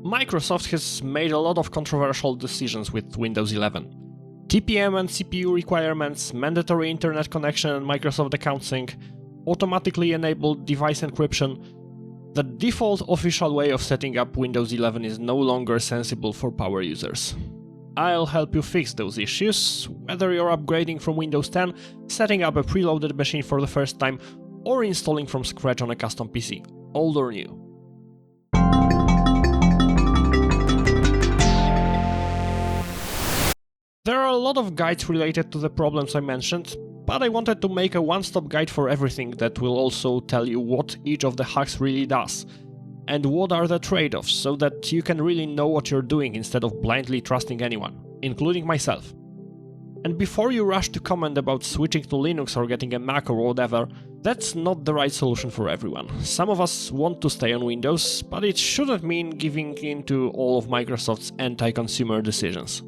Microsoft has made a lot of controversial decisions with Windows 11. TPM and CPU requirements, mandatory internet connection and Microsoft account sync, automatically enabled device encryption. The default official way of setting up Windows 11 is no longer sensible for power users. I'll help you fix those issues, whether you're upgrading from Windows 10, setting up a preloaded machine for the first time, or installing from scratch on a custom PC, old or new. There are a lot of guides related to the problems I mentioned, but I wanted to make a one-stop guide for everything that will also tell you what each of the hacks really does, and what are the trade-offs, so that you can really know what you're doing instead of blindly trusting anyone, including myself. And before you rush to comment about switching to Linux or getting a Mac or whatever, that's not the right solution for everyone. Some of us want to stay on Windows, but it shouldn't mean giving in to all of Microsoft's anti-consumer decisions.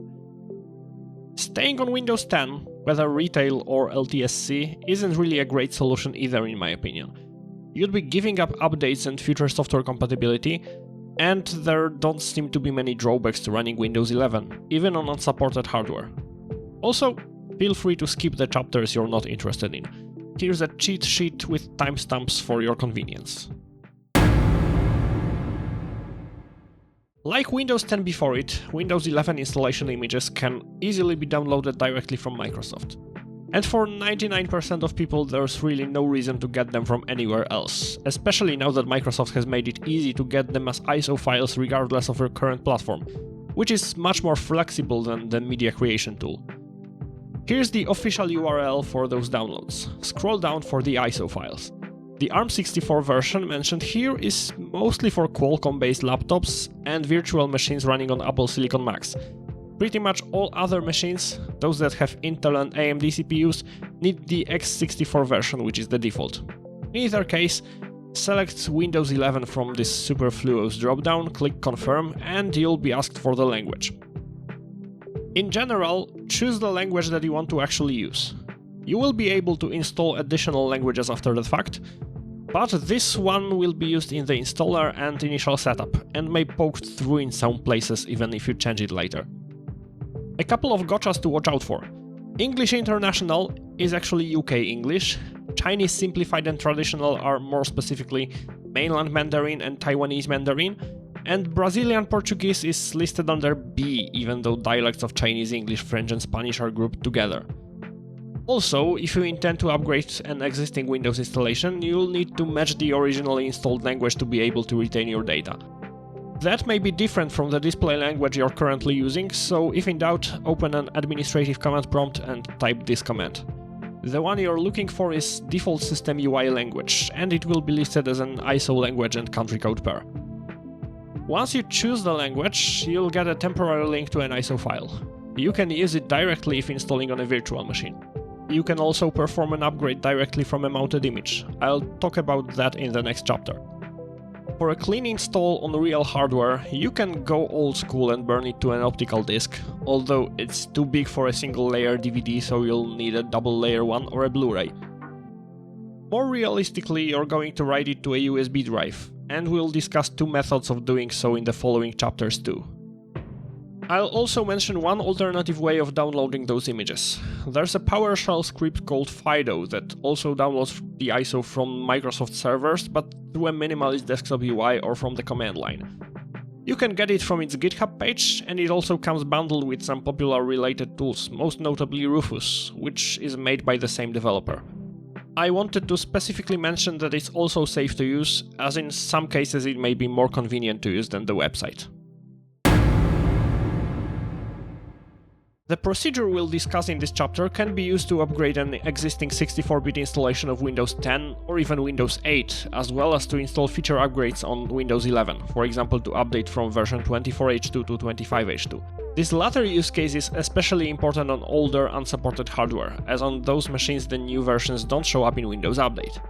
Staying on Windows 10, whether retail or LTSC, isn't really a great solution either in my opinion. You'd be giving up updates and future software compatibility, and there don't seem to be many drawbacks to running Windows 11, even on unsupported hardware. Also, feel free to skip the chapters you're not interested in. Here's a cheat sheet with timestamps for your convenience. Like Windows 10 before it, Windows 11 installation images can easily be downloaded directly from Microsoft. And for 99% of people, there's really no reason to get them from anywhere else, especially now that Microsoft has made it easy to get them as ISO files regardless of your current platform, which is much more flexible than the media creation tool. Here's the official URL for those downloads. Scroll down for the ISO files. The ARM64 version mentioned here is mostly for Qualcomm-based laptops and virtual machines running on Apple Silicon Macs. Pretty much all other machines, those that have Intel and AMD CPUs, need the x64 version, which is the default. In either case, select Windows 11 from this superfluous dropdown, click Confirm, and you'll be asked for the language. In general, choose the language that you want to actually use. You will be able to install additional languages after the fact, but this one will be used in the installer and initial setup, and may poke through in some places even if you change it later. A couple of gotchas to watch out for. English International is actually UK English, Chinese Simplified and Traditional are more specifically Mainland Mandarin and Taiwanese Mandarin, and Brazilian Portuguese is listed under B, even though dialects of Chinese, English, French and Spanish are grouped together. Also, if you intend to upgrade an existing Windows installation, you'll need to match the originally installed language to be able to retain your data. That may be different from the display language you're currently using, so if in doubt, open an administrative command prompt and type this command. The one you're looking for is default system UI language, and it will be listed as an ISO language and country code pair. Once you choose the language, you'll get a temporary link to an ISO file. You can use it directly if installing on a virtual machine. You can also perform an upgrade directly from a mounted image. I'll talk about that in the next chapter. For a clean install on real hardware, you can go old school and burn it to an optical disc, although it's too big for a single layer DVD, so you'll need a double layer one or a Blu-ray. More realistically, you're going to write it to a USB drive, and we'll discuss two methods of doing so in the following chapters too. I'll also mention one alternative way of downloading those images. There's a PowerShell script called Fido that also downloads the ISO from Microsoft servers, but through a minimalist desktop UI or from the command line. You can get it from its GitHub page, and it also comes bundled with some popular related tools, most notably Rufus, which is made by the same developer. I wanted to specifically mention that it's also safe to use, as in some cases it may be more convenient to use than the website. The procedure we'll discuss in this chapter can be used to upgrade an existing 64-bit installation of Windows 10 or even Windows 8, as well as to install feature upgrades on Windows 11, for example to update from version 24H2 to 25H2. This latter use case is especially important on older unsupported hardware, as on those machines the new versions don't show up in Windows Update.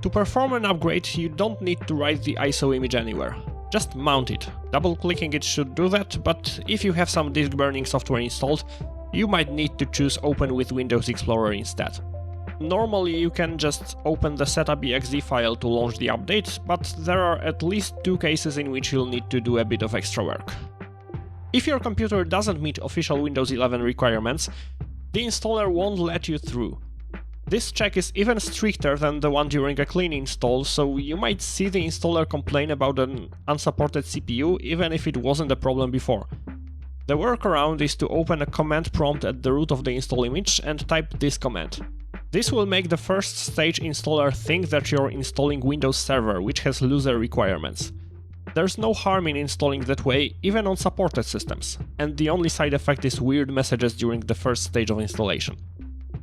To perform an upgrade, you don't need to write the ISO image anywhere. Just mount it. Double-clicking it should do that, but if you have some disk burning software installed, you might need to choose Open with Windows Explorer instead. Normally you can just open the setup.exe file to launch the update, but there are at least 2 cases in which you'll need to do a bit of extra work. If your computer doesn't meet official Windows 11 requirements, the installer won't let you through. This check is even stricter than the one during a clean install, so you might see the installer complain about an unsupported CPU even if it wasn't a problem before. The workaround is to open a command prompt at the root of the install image and type this command. This will make the first stage installer think that you're installing Windows Server, which has looser requirements. There's no harm in installing that way, even on supported systems, and the only side effect is weird messages during the first stage of installation.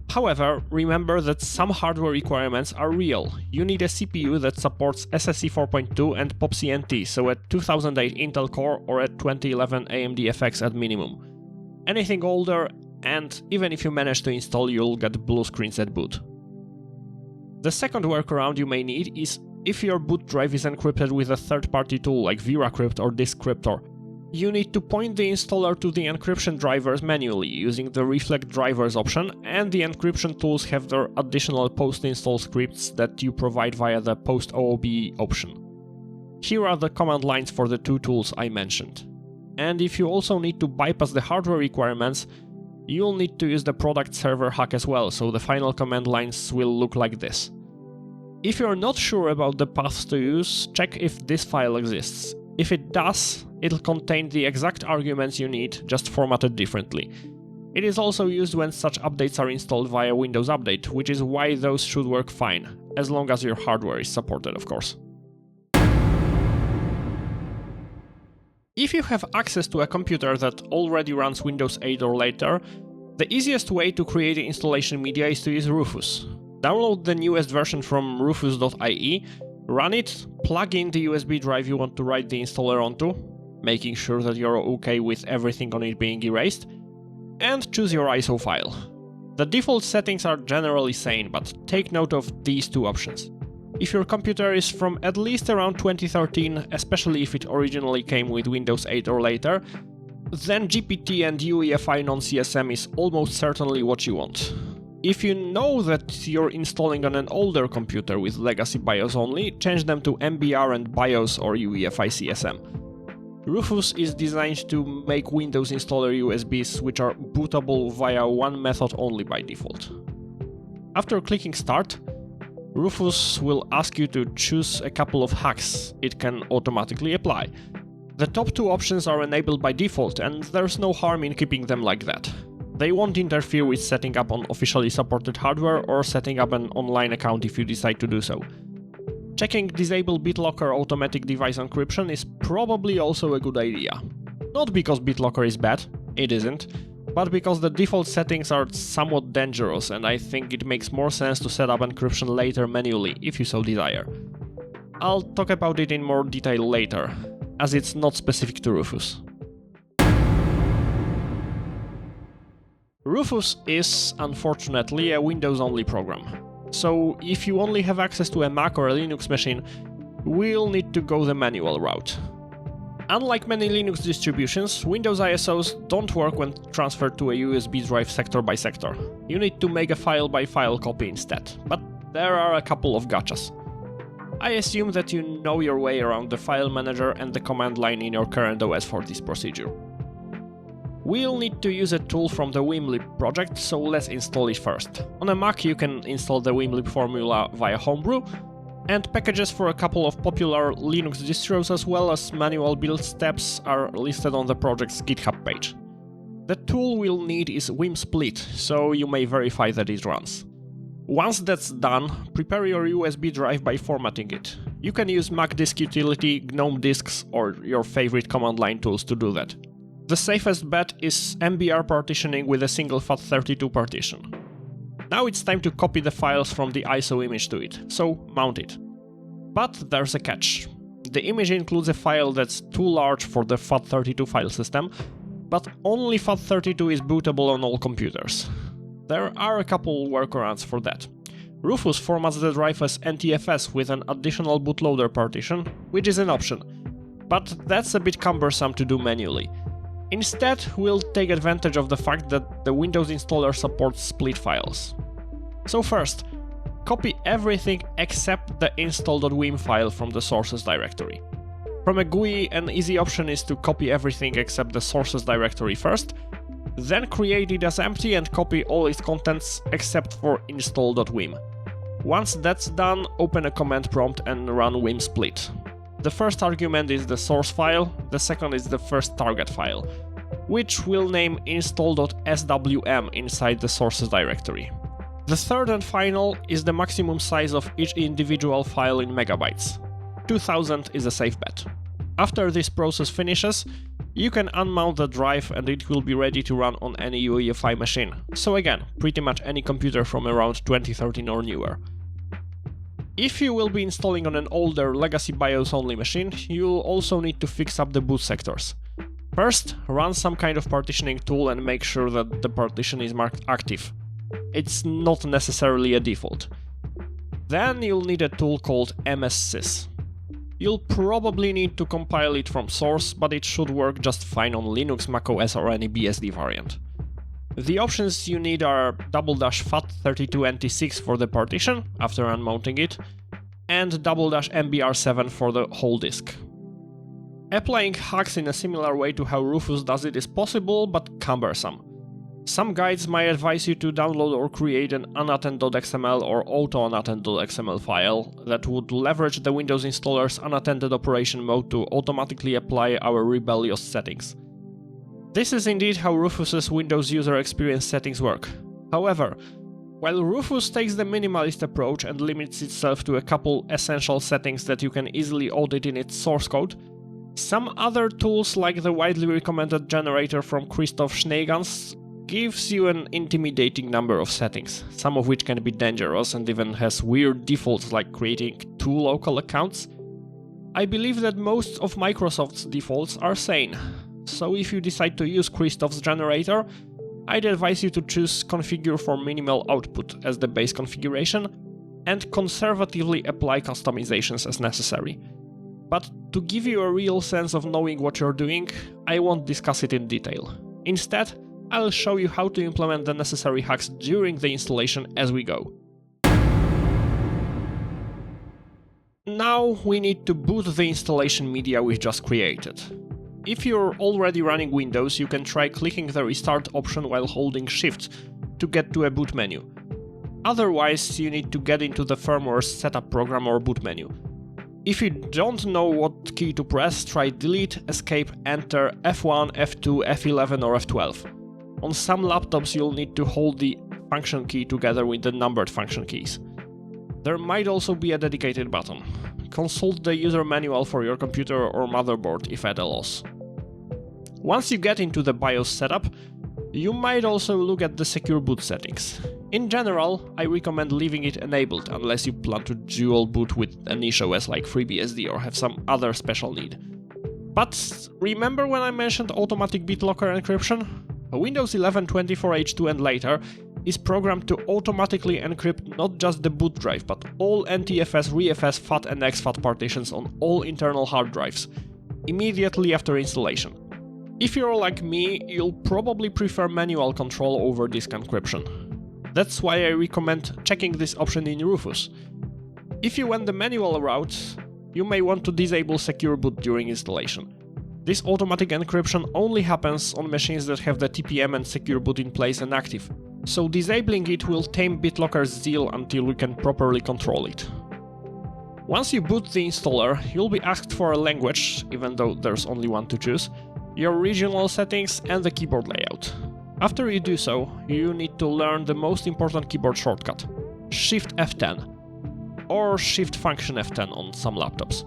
However, remember that some hardware requirements are real. You need a CPU that supports SSE 4.2 and POP-CNT, so a 2008 Intel Core or a 2011 AMD FX at minimum. Anything older, and even if you manage to install, you'll get blue screens at boot. The second workaround you may need is if your boot drive is encrypted with a third-party tool like VeraCrypt or Diskcryptor. You need to point the installer to the encryption drivers manually using the Reflect Drivers option, and the encryption tools have their additional post-install scripts that you provide via the post-OOB option. Here are the command lines for the 2 tools I mentioned. And if you also need to bypass the hardware requirements, you'll need to use the product server hack as well, so the final command lines will look like this. If you're not sure about the paths to use, check if this file exists. If it does, it'll contain the exact arguments you need, just formatted differently. It is also used when such updates are installed via Windows Update, which is why those should work fine, as long as your hardware is supported, of course. If you have access to a computer that already runs Windows 8 or later, the easiest way to create installation media is to use Rufus. Download the newest version from rufus.ie, run it, plug in the USB drive you want to write the installer onto, making sure that you're okay with everything on it being erased, and choose your ISO file. The default settings are generally sane, but take note of these 2 options. If your computer is from at least around 2013, especially if it originally came with Windows 8 or later, then GPT and UEFI non-CSM is almost certainly what you want. If you know that you're installing on an older computer with legacy BIOS only, change them to MBR and BIOS or UEFI CSM. Rufus is designed to make Windows installer USBs which are bootable via one method only by default. After clicking Start, Rufus will ask you to choose a couple of hacks it can automatically apply. The top 2 options are enabled by default, and there's no harm in keeping them like that. They won't interfere with setting up on officially supported hardware or setting up an online account if you decide to do so. Checking Disable BitLocker Automatic Device Encryption is probably also a good idea. Not because BitLocker is bad, it isn't, but because the default settings are somewhat dangerous, and I think it makes more sense to set up encryption later manually if you so desire. I'll talk about it in more detail later, as it's not specific to Rufus. Rufus is, unfortunately, a Windows-only program. So if you only have access to a Mac or a Linux machine, we'll need to go the manual route. Unlike many Linux distributions, Windows ISOs don't work when transferred to a USB drive sector by sector. You need to make a file-by-file copy instead, but there are a couple of gotchas. I assume that you know your way around the file manager and the command line in your current OS for this procedure. We'll need to use a tool from the Wimlib project, so let's install it first. On a Mac you can install the Wimlib formula via Homebrew, and packages for a couple of popular Linux distros as well as manual build steps are listed on the project's GitHub page. The tool we'll need is WimSplit, so you may verify that it runs. Once that's done, prepare your USB drive by formatting it. You can use Mac Disk Utility, GNOME Disks, or your favorite command line tools to do that. The safest bet is MBR partitioning with a single FAT32 partition. Now it's time to copy the files from the ISO image to it, so mount it. But there's a catch. The image includes a file that's too large for the FAT32 file system, but only FAT32 is bootable on all computers. There are a couple workarounds for that. Rufus formats the drive as NTFS with an additional bootloader partition, which is an option, but that's a bit cumbersome to do manually. Instead, we'll take advantage of the fact that the Windows installer supports split files. So first, copy everything except the install.wim file from the sources directory. From a GUI, an easy option is to copy everything except the sources directory first, then create it as empty and copy all its contents except for install.wim. Once that's done, open a command prompt and run wim split. The first argument is the source file, the second is the first target file, which we'll name install.swm inside the sources directory. The third and final is the maximum size of each individual file in megabytes. 2000 is a safe bet. After this process finishes, you can unmount the drive and it will be ready to run on any UEFI machine. So again, pretty much any computer from around 2013 or newer. If you will be installing on an older legacy BIOS-only machine, you'll also need to fix up the boot sectors. First, run some kind of partitioning tool and make sure that the partition is marked active. It's not necessarily a default. Then you'll need a tool called mssys. You'll probably need to compile it from source, but it should work just fine on Linux, macOS or any BSD variant. The options you need are /FAT32NT6 for the partition, after unmounting it, and /MBR7 for the whole disk. Applying hacks in a similar way to how Rufus does it is possible, but cumbersome. Some guides might advise you to download or create an unattend.xml or auto-unattend.xml file that would leverage the Windows installer's unattended operation mode to automatically apply our rebellious settings. This is indeed how Rufus's Windows user experience settings work. However, while Rufus takes the minimalist approach and limits itself to a couple essential settings that you can easily audit in its source code, some other tools like the widely recommended generator from Christoph Schneegans gives you an intimidating number of settings, some of which can be dangerous and even has weird defaults like creating 2 local accounts. I believe that most of Microsoft's defaults are sane, so if you decide to use Christoph's generator, I'd advise you to choose configure for minimal output as the base configuration and conservatively apply customizations as necessary. But to give you a real sense of knowing what you're doing, I won't discuss it in detail. Instead, I'll show you how to implement the necessary hacks during the installation as we go. Now we need to boot the installation media we just created. If you're already running Windows, you can try clicking the restart option while holding Shift to get to a boot menu. Otherwise, you need to get into the firmware's setup program or boot menu. If you don't know what key to press, try Delete, Escape, Enter, F1, F2, F11 or F12. On some laptops you'll need to hold the function key together with the numbered function keys. There might also be a dedicated button. Consult the user manual for your computer or motherboard if at a loss. Once you get into the BIOS setup, you might also look at the secure boot settings. In general, I recommend leaving it enabled unless you plan to dual boot with a niche OS like FreeBSD or have some other special need. But remember when I mentioned automatic BitLocker encryption? Windows 11 24H2 and later is programmed to automatically encrypt not just the boot drive, but all NTFS, ReFS, FAT and exFAT partitions on all internal hard drives, immediately after installation. If you're like me, you'll probably prefer manual control over disk encryption. That's why I recommend checking this option in Rufus. If you went the manual route, you may want to disable secure boot during installation. This automatic encryption only happens on machines that have the TPM and secure boot in place and active, so disabling it will tame BitLocker's zeal until we can properly control it. Once you boot the installer, you'll be asked for a language, even though there's only one to choose, your regional settings and the keyboard layout. After you do so, you need to learn the most important keyboard shortcut, Shift F10, or Shift Function F10 on some laptops.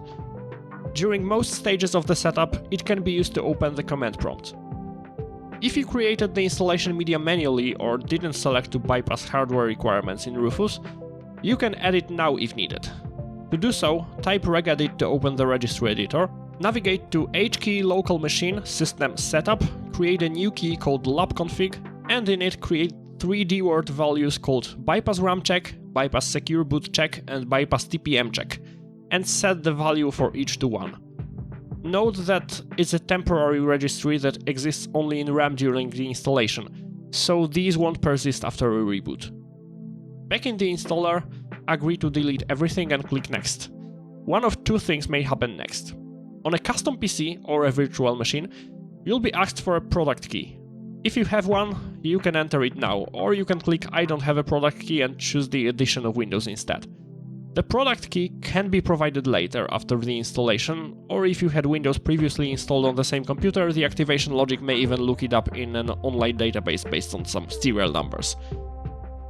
During most stages of the setup, it can be used to open the command prompt. If you created the installation media manually or didn't select to bypass hardware requirements in Rufus, you can edit now if needed. To do so, type regedit to open the registry editor, navigate to HKey local machine system setup, create a new key called labconfig, and in it create 3 dword values called bypass RAM check, bypass secure boot check, and bypass TPM check, and set the value for each to 1. Note that it's a temporary registry that exists only in RAM during the installation, so these won't persist after a reboot. Back in the installer, agree to delete everything and click Next. One of two things may happen next. On a custom PC or a virtual machine, you'll be asked for a product key. If you have one, you can enter it now, or you can click I don't have a product key and choose the edition of Windows instead. The product key can be provided later after the installation, or if you had Windows previously installed on the same computer, the activation logic may even look it up in an online database based on some serial numbers.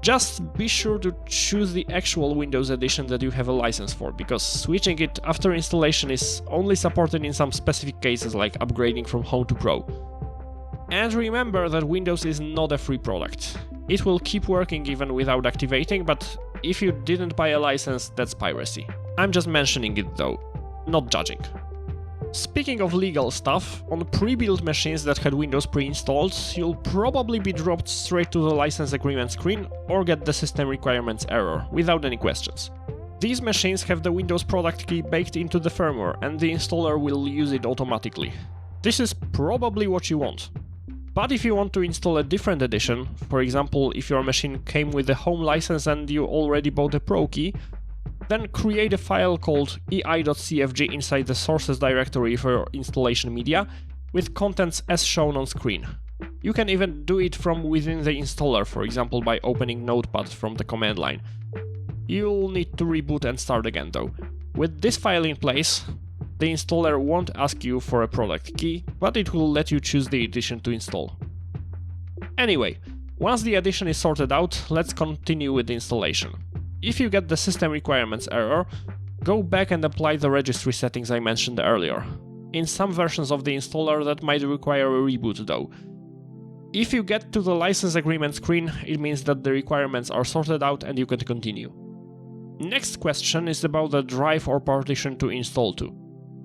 Just be sure to choose the actual Windows edition that you have a license for, because switching it after installation is only supported in some specific cases like upgrading from Home to Pro. And remember that Windows is not a free product. It will keep working even without activating, but if you didn't buy a license, that's piracy. I'm just mentioning it though, not judging. Speaking of legal stuff, on pre-built machines that had Windows pre-installed, you'll probably be dropped straight to the license agreement screen or get the system requirements error, without any questions. These machines have the Windows product key baked into the firmware, and the installer will use it automatically. This is probably what you want. But if you want to install a different edition, for example if your machine came with a home license and you already bought a Pro key, then create a file called ei.cfg inside the sources directory for installation media, with contents as shown on screen. You can even do it from within the installer, for example by opening Notepad from the command line. You'll need to reboot and start again though. With this file in place, the installer won't ask you for a product key, but it will let you choose the edition to install. Anyway, once the edition is sorted out, let's continue with the installation. If you get the system requirements error, go back and apply the registry settings I mentioned earlier. In some versions of the installer that might require a reboot though. If you get to the license agreement screen, it means that the requirements are sorted out and you can continue. Next question is about the drive or partition to install to.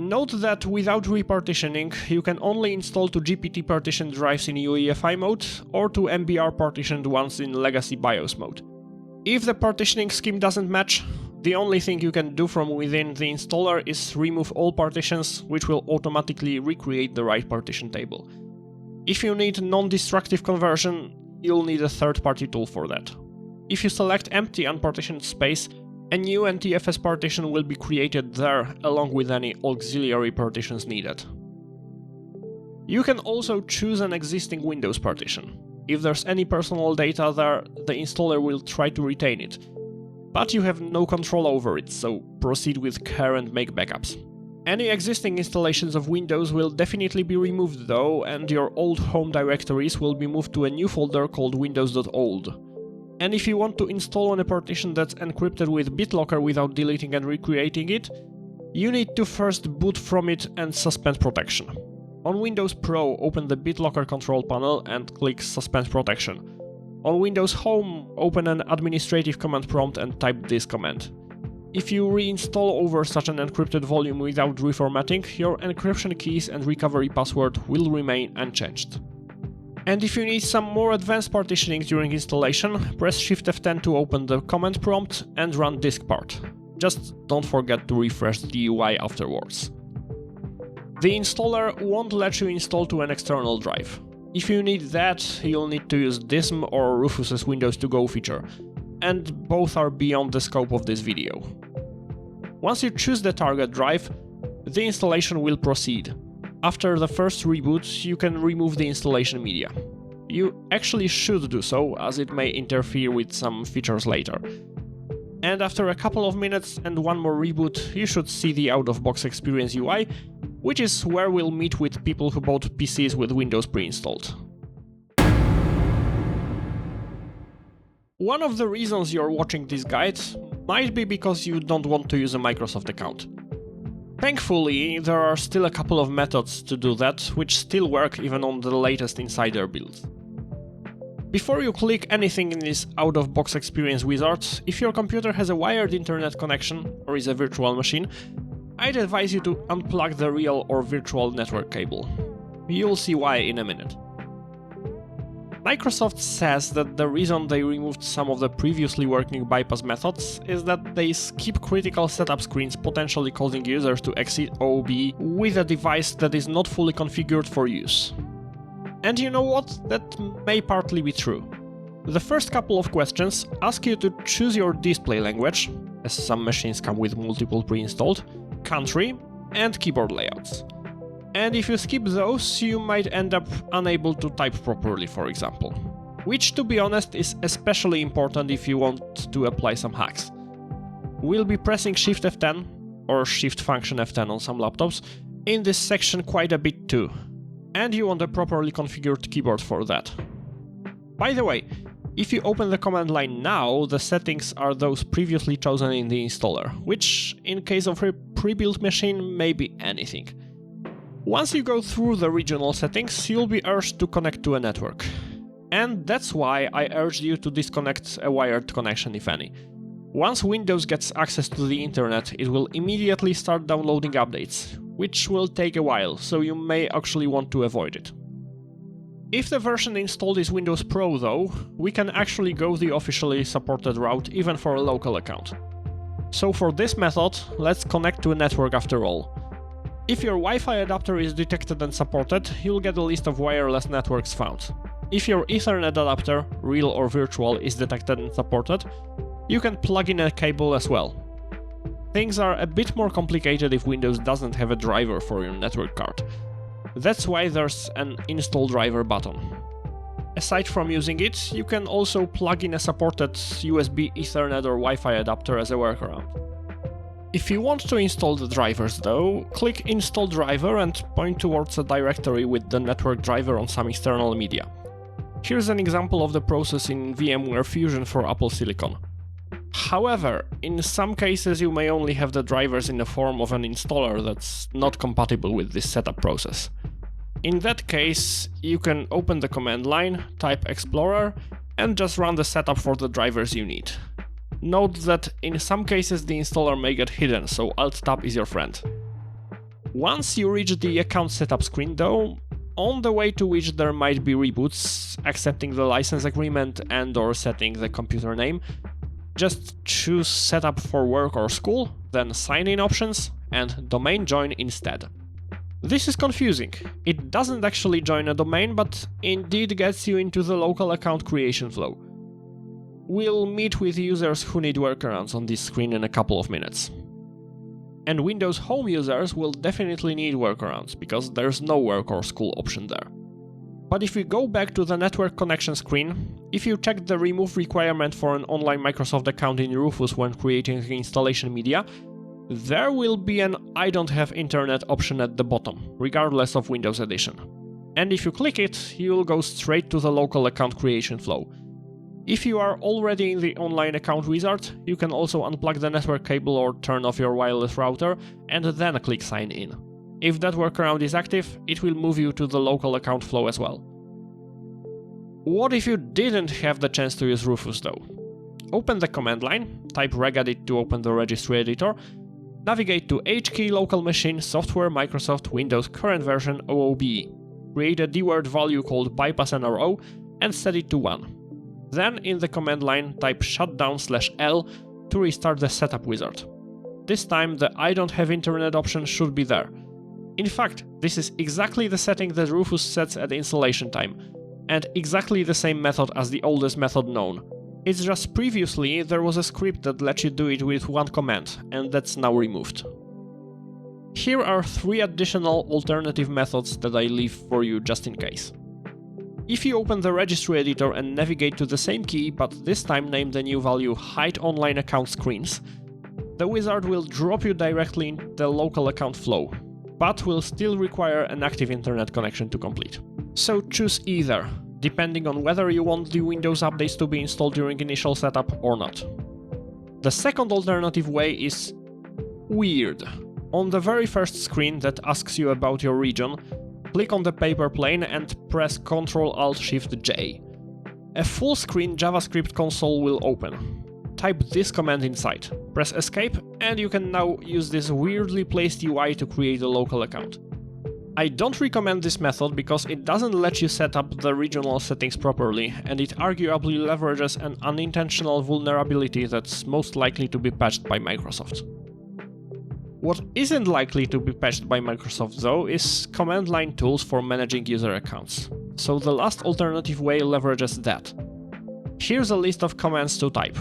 Note that without repartitioning, you can only install to GPT partitioned drives in UEFI mode or to MBR partitioned ones in legacy BIOS mode. If the partitioning scheme doesn't match, the only thing you can do from within the installer is remove all partitions, which will automatically recreate the right partition table. If you need non-destructive conversion, you'll need a third-party tool for that. If you select empty unpartitioned space, a new NTFS partition will be created there, along with any auxiliary partitions needed. You can also choose an existing Windows partition. If there's any personal data there, the installer will try to retain it. But you have no control over it, so proceed with care and make backups. Any existing installations of Windows will definitely be removed though, and your old home directories will be moved to a new folder called windows.old. And if you want to install on a partition that's encrypted with BitLocker without deleting and recreating it, you need to first boot from it and suspend protection. On Windows Pro, open the BitLocker control panel and click Suspend Protection. On Windows Home, open an administrative command prompt and type this command. If you reinstall over such an encrypted volume without reformatting, your encryption keys and recovery password will remain unchanged. And if you need some more advanced partitioning during installation, press Shift F10 to open the command prompt and run diskpart. Just don't forget to refresh the UI afterwards. The installer won't let you install to an external drive. If you need that, you'll need to use DISM or Rufus's Windows to Go feature, and both are beyond the scope of this video. Once you choose the target drive, the installation will proceed. After the first reboot, you can remove the installation media. You actually should do so, as it may interfere with some features later. And after a couple of minutes and one more reboot, you should see the out-of-box experience UI, which is where we'll meet with people who bought PCs with Windows pre-installed. One of the reasons you're watching this guide might be because you don't want to use a Microsoft account. Thankfully, there are still a couple of methods to do that, which still work even on the latest Insider builds. Before you click anything in this out-of-box experience wizard, if your computer has a wired internet connection or is a virtual machine, I'd advise you to unplug the real or virtual network cable. You'll see why in a minute. Microsoft says that the reason they removed some of the previously working bypass methods is that they skip critical setup screens, potentially causing users to exit OOB with a device that is not fully configured for use. And you know what? That may partly be true. The first couple of questions ask you to choose your display language, as some machines come with multiple pre-installed, country, and keyboard layouts. And if you skip those, you might end up unable to type properly, for example. Which, to be honest, is especially important if you want to apply some hacks. We'll be pressing Shift F10, or Shift Function F10 on some laptops, in this section quite a bit too. And you want a properly configured keyboard for that. By the way, if you open the command line now, the settings are those previously chosen in the installer, which, in case of a pre-built machine, may be anything. Once you go through the regional settings, you'll be urged to connect to a network. And that's why I urged you to disconnect a wired connection, if any. Once Windows gets access to the internet, it will immediately start downloading updates, which will take a while, so you may actually want to avoid it. If the version installed is Windows Pro though, we can actually go the officially supported route even for a local account. So for this method, let's connect to a network after all. If your Wi-Fi adapter is detected and supported, you'll get a list of wireless networks found. If your Ethernet adapter, real or virtual, is detected and supported, you can plug in a cable as well. Things are a bit more complicated if Windows doesn't have a driver for your network card. That's why there's an Install Driver button. Aside from using it, you can also plug in a supported USB, Ethernet or Wi-Fi adapter as a workaround. If you want to install the drivers though, click Install Driver and point towards a directory with the network driver on some external media. Here's an example of the process in VMware Fusion for Apple Silicon. However, in some cases you may only have the drivers in the form of an installer that's not compatible with this setup process. In that case, you can open the command line, type Explorer, and just run the setup for the drivers you need. Note that in some cases the installer may get hidden, so Alt-Tab is your friend. Once you reach the account setup screen though, on the way to which there might be reboots, accepting the license agreement and/or setting the computer name, just choose Setup for Work or School, then Sign-in Options, and Domain Join instead. This is confusing. It doesn't actually join a domain, but indeed gets you into the local account creation flow. We'll meet with users who need workarounds on this screen in a couple of minutes. And Windows Home users will definitely need workarounds, because there's no Work or School option there. But if we go back to the network connection screen, if you check the remove requirement for an online Microsoft account in Rufus when creating installation media, there will be an I don't have internet option at the bottom, regardless of Windows Edition. And if you click it, you'll go straight to the local account creation flow. If you are already in the online account wizard, you can also unplug the network cable or turn off your wireless router, and then click Sign In. If that workaround is active, it will move you to the local account flow as well. What if you didn't have the chance to use Rufus though? Open the command line, type regedit to open the registry editor, navigate to HKey local machine software Microsoft Windows current version OOBE. Create a dword value called bypass NRO and set it to 1. Then in the command line type shutdown/L to restart the setup wizard. This time the I don't have internet option should be there. In fact, this is exactly the setting that Rufus sets at installation time, and exactly the same method as the oldest method known. It's just previously there was a script that let you do it with one command, and that's now removed. Here are 3 additional alternative methods that I leave for you just in case. If you open the registry editor and navigate to the same key, but this time name the new value Hide Online Account Screens, the wizard will drop you directly into the local account flow, but will still require an active internet connection to complete. So choose either, depending on whether you want the Windows updates to be installed during initial setup or not. The second alternative way is weird. On the very first screen that asks you about your region, click on the paper plane and press Ctrl-Alt-Shift-J. A full-screen JavaScript console will open. Type this command inside, press Escape, and you can now use this weirdly placed UI to create a local account. I don't recommend this method because it doesn't let you set up the regional settings properly, and it arguably leverages an unintentional vulnerability that's most likely to be patched by Microsoft. What isn't likely to be patched by Microsoft though is command line tools for managing user accounts, so the last alternative way leverages that. Here's a list of commands to type.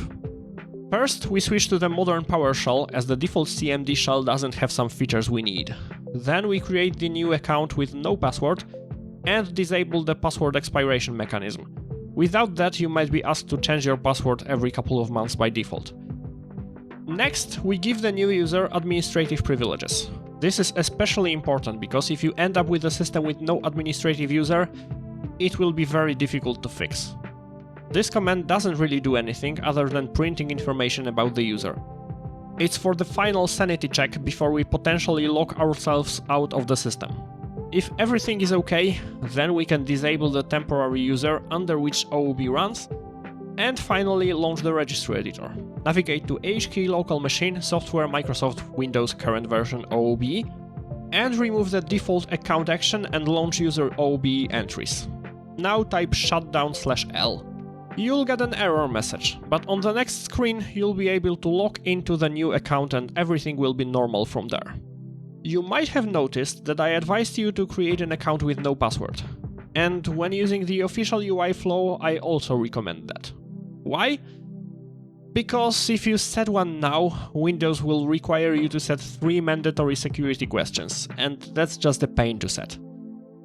First, we switch to the modern PowerShell as the default CMD shell doesn't have some features we need. Then we create the new account with no password and disable the password expiration mechanism. Without that, you might be asked to change your password every couple of months by default. Next, we give the new user administrative privileges. This is especially important because if you end up with a system with no administrative user, it will be very difficult to fix. This command doesn't really do anything other than printing information about the user. It's for the final sanity check before we potentially lock ourselves out of the system. If everything is okay, then we can disable the temporary user under which OOB runs, and finally launch the registry editor. Navigate to HKey local machine, software Microsoft Windows current version OOB, and remove the default account action and launch user OOB entries. Now type shutdown/L. You'll get an error message, but on the next screen you'll be able to log into the new account and everything will be normal from there. You might have noticed that I advised you to create an account with no password. And when using the official UI flow, I also recommend that. Why? Because if you set one now, Windows will require you to set 3 mandatory security questions, and that's just a pain to set.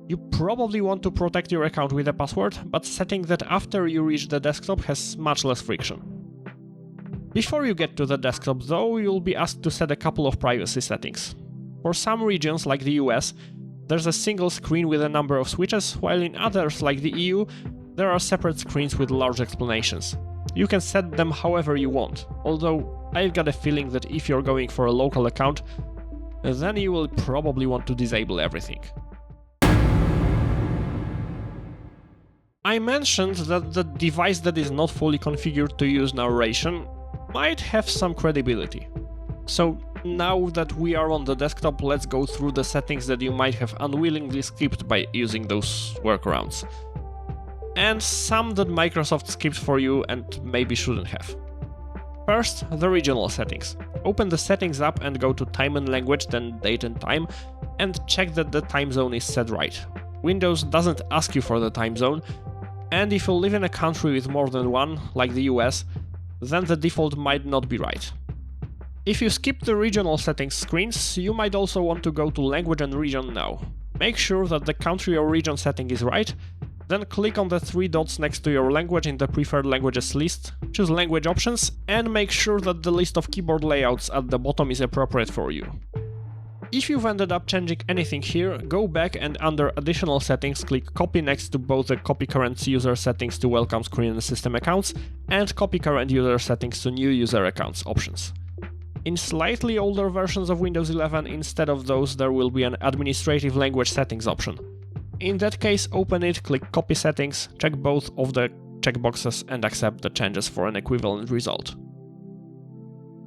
You probably want to protect your account with a password, but setting that after you reach the desktop has much less friction. Before you get to the desktop though, you'll be asked to set a couple of privacy settings. For some regions, like the US, there's a single screen with a number of switches, while in others, like the EU, there are separate screens with large explanations. You can set them however you want, although I've got a feeling that if you're going for a local account, then you will probably want to disable everything. I mentioned that the device that is not fully configured to use narration might have some credibility. So now that we are on the desktop, let's go through the settings that you might have unwillingly skipped by using those workarounds. And some that Microsoft skipped for you and maybe shouldn't have. First, the regional settings. Open the settings app and go to time and language, then date and time, and check that the time zone is set right. Windows doesn't ask you for the time zone, and if you live in a country with more than one, like the US, then the default might not be right. If you skip the regional settings screens, you might also want to go to language and region now. Make sure that the country or region setting is right, then click on the 3 dots next to your language in the preferred languages list, choose language options, and make sure that the list of keyboard layouts at the bottom is appropriate for you. If you've ended up changing anything here, go back and under additional settings click copy next to both the copy current user settings to welcome screen and system accounts and copy current user settings to new user accounts options. In slightly older versions of Windows 11, instead of those there will be an administrative language settings option. In that case, open it, click copy settings, check both of the checkboxes and accept the changes for an equivalent result.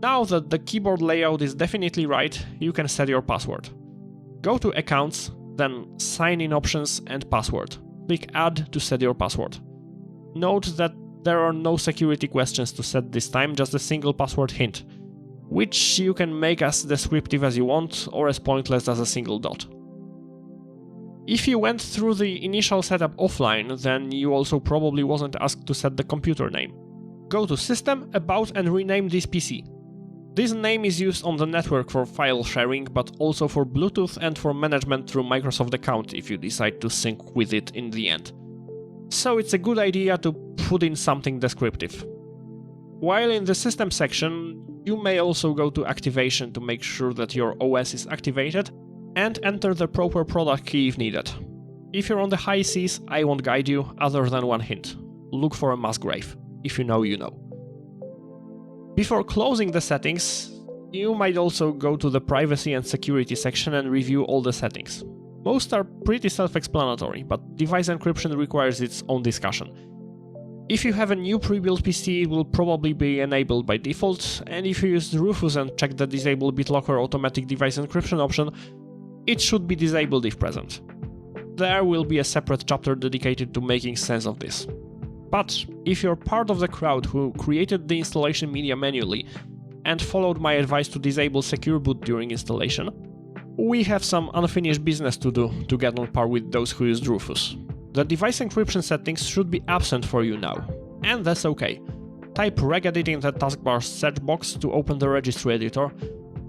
Now that the keyboard layout is definitely right, you can set your password. Go to Accounts, then Sign In Options and Password. Click Add to set your password. Note that there are no security questions to set this time, just a single password hint, which you can make as descriptive as you want or as pointless as a single dot. If you went through the initial setup offline, then you also probably wasn't asked to set the computer name. Go to System, About and rename this PC. This name is used on the network for file sharing, but also for Bluetooth and for management through Microsoft account if you decide to sync with it in the end. So it's a good idea to put in something descriptive. While in the System section, you may also go to Activation to make sure that your OS is activated and enter the proper product key if needed. If you're on the high seas, I won't guide you other than one hint. Look for a mass grave. If you know, you know. Before closing the settings, you might also go to the privacy and security section and review all the settings. Most are pretty self-explanatory, but device encryption requires its own discussion. If you have a new pre-built PC, it will probably be enabled by default, and if you use Rufus and check the Disable BitLocker automatic device encryption option, it should be disabled if present. There will be a separate chapter dedicated to making sense of this. But if you're part of the crowd who created the installation media manually and followed my advice to disable Secure Boot during installation, we have some unfinished business to do to get on par with those who used Rufus. The device encryption settings should be absent for you now. and that's okay. Type regedit in the taskbar search box to open the registry editor,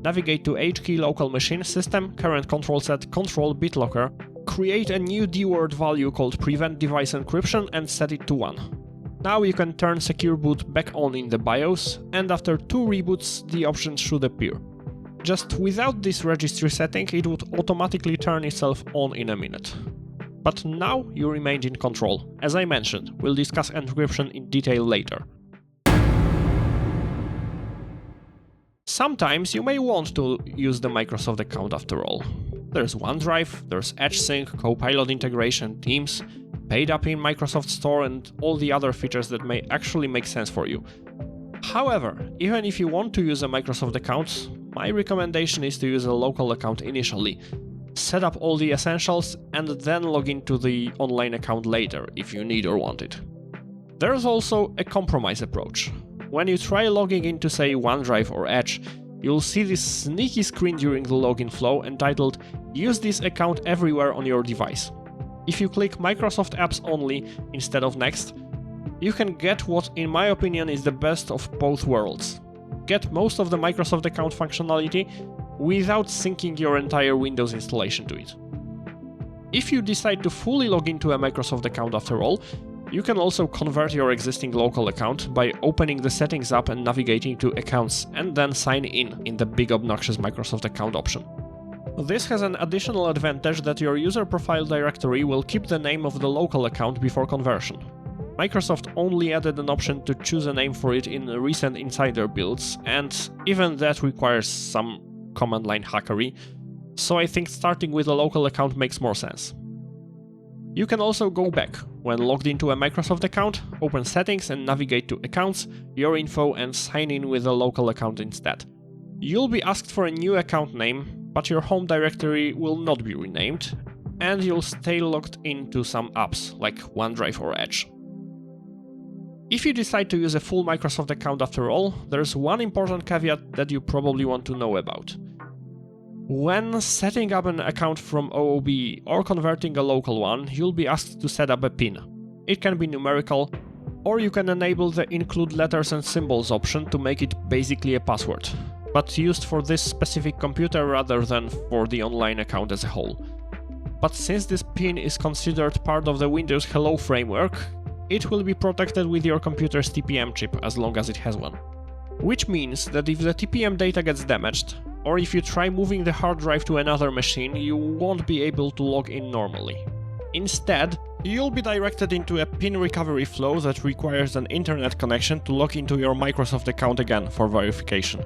navigate to HKey local machine system, current control set, control BitLocker, create a new dword value called prevent device encryption and set it to 1. Now you can turn secure boot back on in the BIOS, and after 2 reboots the options should appear. Just without this registry setting, it would automatically turn itself on in a minute. But now you remain in control. As I mentioned, we'll discuss encryption in detail later. Sometimes you may want to use the Microsoft account after all. There's OneDrive, there's EdgeSync, Copilot integration, Teams, paid app in Microsoft Store, and all the other features that may actually make sense for you. However, even if you want to use a Microsoft account, my recommendation is to use a local account initially. Set up all the essentials and then log into the online account later if you need or want it. There's also a compromise approach. When you try logging into, say, OneDrive or Edge, you'll see this sneaky screen during the login flow entitled "Use this account everywhere on your device." If you click Microsoft Apps Only instead of Next, you can get what, in my opinion, is the best of both worlds. Get most of the Microsoft account functionality without syncing your entire Windows installation to it. If you decide to fully log into a Microsoft account after all, you can also convert your existing local account by opening the settings app and navigating to Accounts, and then sign in the big obnoxious Microsoft account option. This has an additional advantage that your user profile directory will keep the name of the local account before conversion. Microsoft only added an option to choose a name for it in recent insider builds, and even that requires some command line hackery, so I think starting with a local account makes more sense. You can also go back when logged into a Microsoft account, open Settings and navigate to Accounts, Your Info, and sign in with a local account instead. You'll be asked for a new account name, but your home directory will not be renamed, and you'll stay logged into some apps like OneDrive or Edge. If you decide to use a full Microsoft account after all, there's one important caveat that you probably want to know about. When setting up an account from OOB or converting a local one, you'll be asked to set up a PIN. It can be numerical, or you can enable the include letters and symbols option to make it basically a password, but used for this specific computer rather than for the online account as a whole. But since this PIN is considered part of the Windows Hello framework, it will be protected with your computer's TPM chip as long as it has one. Which means that if the TPM data gets damaged, or if you try moving the hard drive to another machine, you won't be able to log in normally. Instead, you'll be directed into a PIN recovery flow that requires an internet connection to log into your Microsoft account again for verification.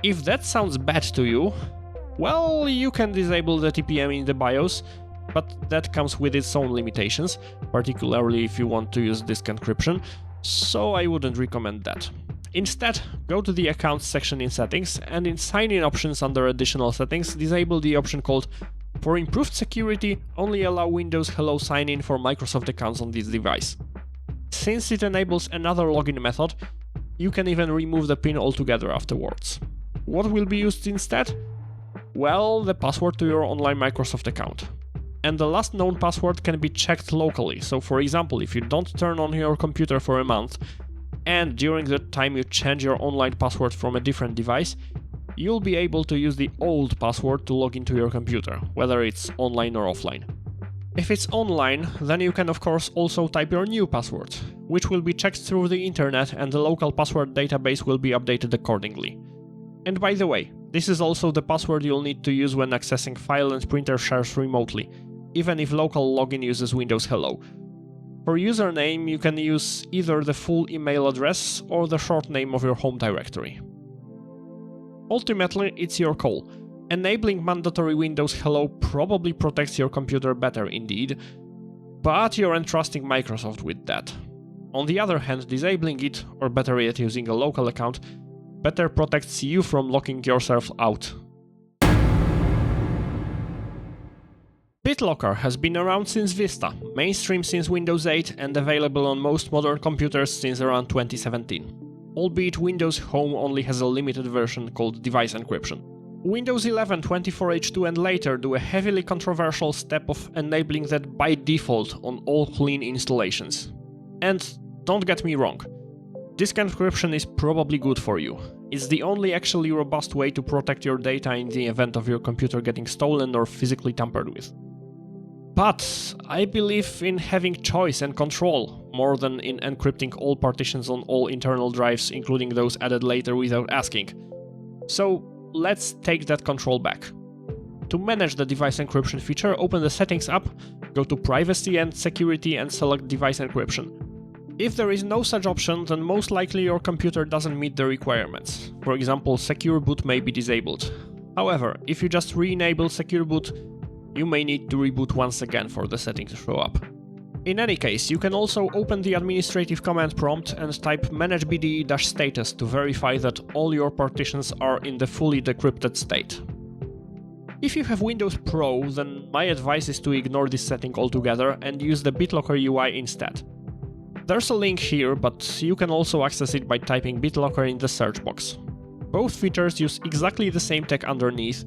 If that sounds bad to you, well, you can disable the TPM in the BIOS, but that comes with its own limitations, particularly if you want to use disk encryption, so I wouldn't recommend that. Instead, go to the Accounts section in Settings, and in Sign-in options under Additional Settings, disable the option called "For improved security, only allow Windows Hello sign-in for Microsoft accounts on this device." Since it enables another login method, you can even remove the PIN altogether afterwards. What will be used instead? Well, the password to your online Microsoft account. And the last known password can be checked locally, so for example, if you don't turn on your computer for a month, and during that time you change your online password from a different device, you'll be able to use the old password to log into your computer, whether it's online or offline. If it's online, then you can of course also type your new password, which will be checked through the internet and the local password database will be updated accordingly. And by the way, this is also the password you'll need to use when accessing file and printer shares remotely, even if local login uses Windows Hello. For username, you can use either the full email address or the short name of your home directory. Ultimately, it's your call. Enabling mandatory Windows Hello probably protects your computer better indeed, but you're entrusting Microsoft with that. On the other hand, disabling it, or better yet using a local account, better protects you from locking yourself out. BitLocker has been around since Vista, mainstream since Windows 8 and available on most modern computers since around 2017. Albeit Windows Home only has a limited version called Device Encryption. Windows 11, 24H2 and later do a heavily controversial step of enabling that by default on all clean installations. And don't get me wrong. Disk encryption is probably good for you. It's the only actually robust way to protect your data in the event of your computer getting stolen or physically tampered with. But I believe in having choice and control more than in encrypting all partitions on all internal drives, including those added later without asking. So let's take that control back. To manage the device encryption feature, open the Settings app, go to Privacy and Security and select Device Encryption. If there is no such option, then most likely your computer doesn't meet the requirements. For example, Secure Boot may be disabled. However, if you just re-enable Secure Boot, you may need to reboot once again for the setting to show up. In any case, you can also open the administrative command prompt and type manage BDE-status to verify that all your partitions are in the fully decrypted state. If you have Windows Pro, then my advice is to ignore this setting altogether and use the BitLocker UI instead. There's a link here, but you can also access it by typing BitLocker in the search box. Both features use exactly the same tech underneath,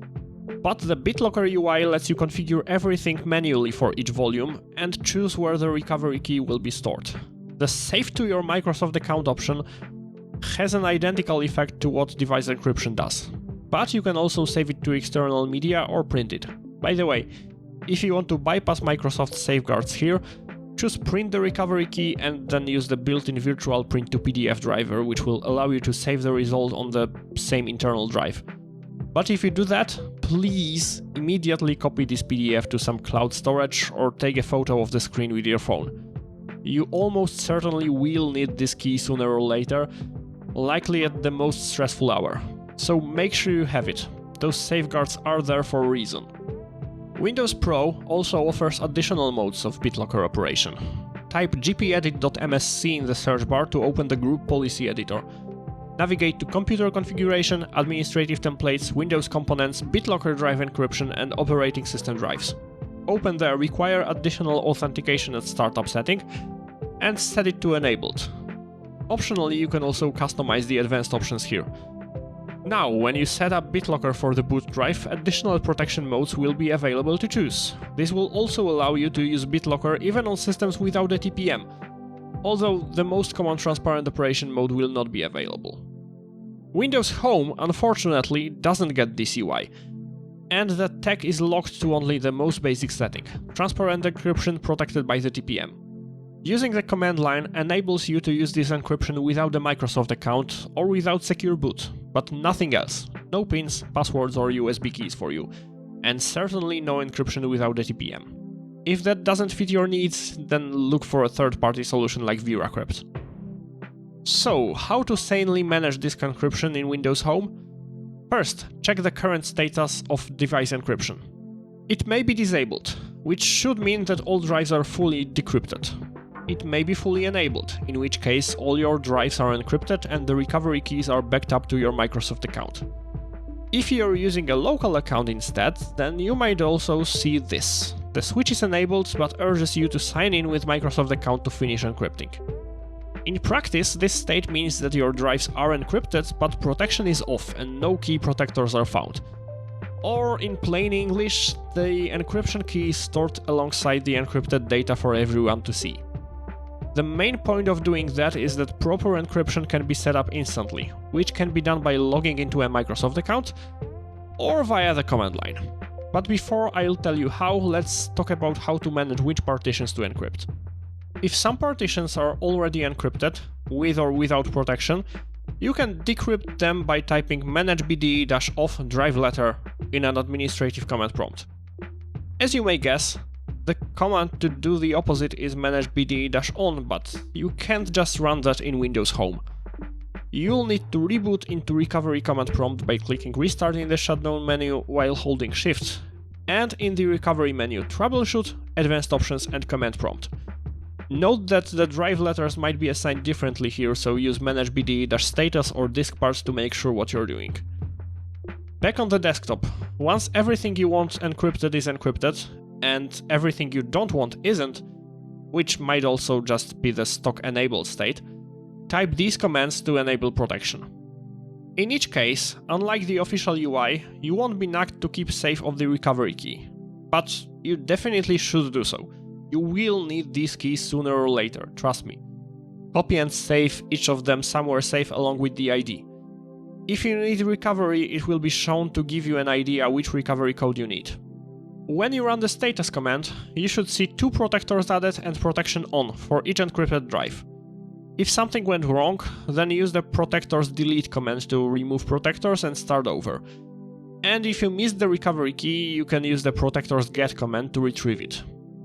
but the BitLocker UI lets you configure everything manually for each volume and choose where the recovery key will be stored. The Save to your Microsoft account option has an identical effect to what device encryption does, but you can also save it to external media or print it. By the way, if you want to bypass Microsoft safeguards here, choose Print the recovery key and then use the built-in virtual print to PDF driver, which will allow you to save the result on the same internal drive. But if you do that, please immediately copy this PDF to some cloud storage or take a photo of the screen with your phone. You almost certainly will need this key sooner or later, likely at the most stressful hour. So make sure you have it. Those safeguards are there for a reason. Windows Pro also offers additional modes of BitLocker operation. Type gpedit.msc in the search bar to open the Group Policy Editor. Navigate to Computer Configuration, Administrative Templates, Windows Components, BitLocker Drive Encryption, and Operating System Drives. Open the Require Additional Authentication at Startup setting and set it to Enabled. Optionally, you can also customize the advanced options here. Now, when you set up BitLocker for the boot drive, additional protection modes will be available to choose. This will also allow you to use BitLocker even on systems without a TPM, although the most common transparent operation mode will not be available. Windows Home, unfortunately, doesn't get this UI, and the tech is locked to only the most basic setting, transparent encryption protected by the TPM. Using the command line enables you to use this encryption without a Microsoft account or without Secure Boot, but nothing else. No pins, passwords or USB keys for you, and certainly no encryption without a TPM. If that doesn't fit your needs, then look for a third-party solution like VeraCrypt. So, how to sanely manage disk encryption in Windows Home? First, check the current status of device encryption. It may be disabled, which should mean that all drives are fully decrypted. It may be fully enabled, in which case all your drives are encrypted and the recovery keys are backed up to your Microsoft account. If you're using a local account instead, then you might also see this. The switch is enabled but urges you to sign in with Microsoft account to finish encrypting. In practice, this state means that your drives are encrypted but protection is off and no key protectors are found. Or in plain English, the encryption key is stored alongside the encrypted data for everyone to see. The main point of doing that is that proper encryption can be set up instantly, which can be done by logging into a Microsoft account or via the command line. But before I'll tell you how, let's talk about how to manage which partitions to encrypt. If some partitions are already encrypted, with or without protection, you can decrypt them by typing manage BDE-off drive letter in an administrative command prompt. As you may guess, the command to do the opposite is manage BDE-on, but you can't just run that in Windows Home. You'll need to reboot into recovery command prompt by clicking restart in the shutdown menu while holding shift, and in the recovery menu troubleshoot, advanced options and command prompt. Note that the drive letters might be assigned differently here, so use manage BDE-status or disk parts to make sure what you're doing. Back on the desktop, once everything you want encrypted is encrypted, and everything you don't want isn't, which might also just be the stock enabled state, type these commands to enable protection. In each case, unlike the official UI, you won't be nagged to keep safe of the recovery key, but you definitely should do so. You will need these keys sooner or later, trust me. Copy and save each of them somewhere safe along with the ID. If you need recovery, it will be shown to give you an idea which recovery code you need. When you run the status command, you should see 2 protectors added and protection on for each encrypted drive. If something went wrong, then use the protectors delete command to remove protectors and start over. And if you missed the recovery key, you can use the protectors get command to retrieve it.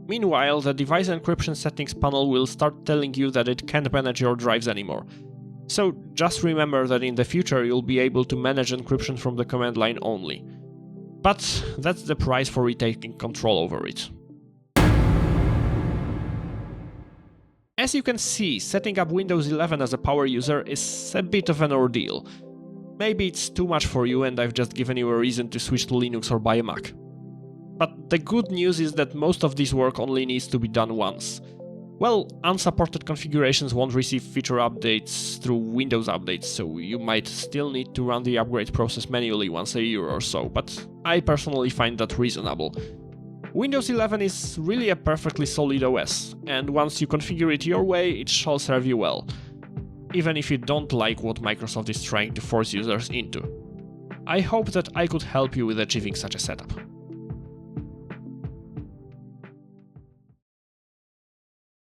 Meanwhile, the device encryption settings panel will start telling you that it can't manage your drives anymore. So just remember that in the future you'll be able to manage encryption from the command line only. But that's the price for retaking control over it. As you can see, setting up Windows 11 as a power user is a bit of an ordeal. Maybe it's too much for you and I've just given you a reason to switch to Linux or buy a Mac. But the good news is that most of this work only needs to be done once. Well, unsupported configurations won't receive feature updates through Windows updates, so you might still need to run the upgrade process manually once a year or so, but I personally find that reasonable. Windows 11 is really a perfectly solid OS, and once you configure it your way, it shall serve you well, even if you don't like what Microsoft is trying to force users into. I hope that I could help you with achieving such a setup.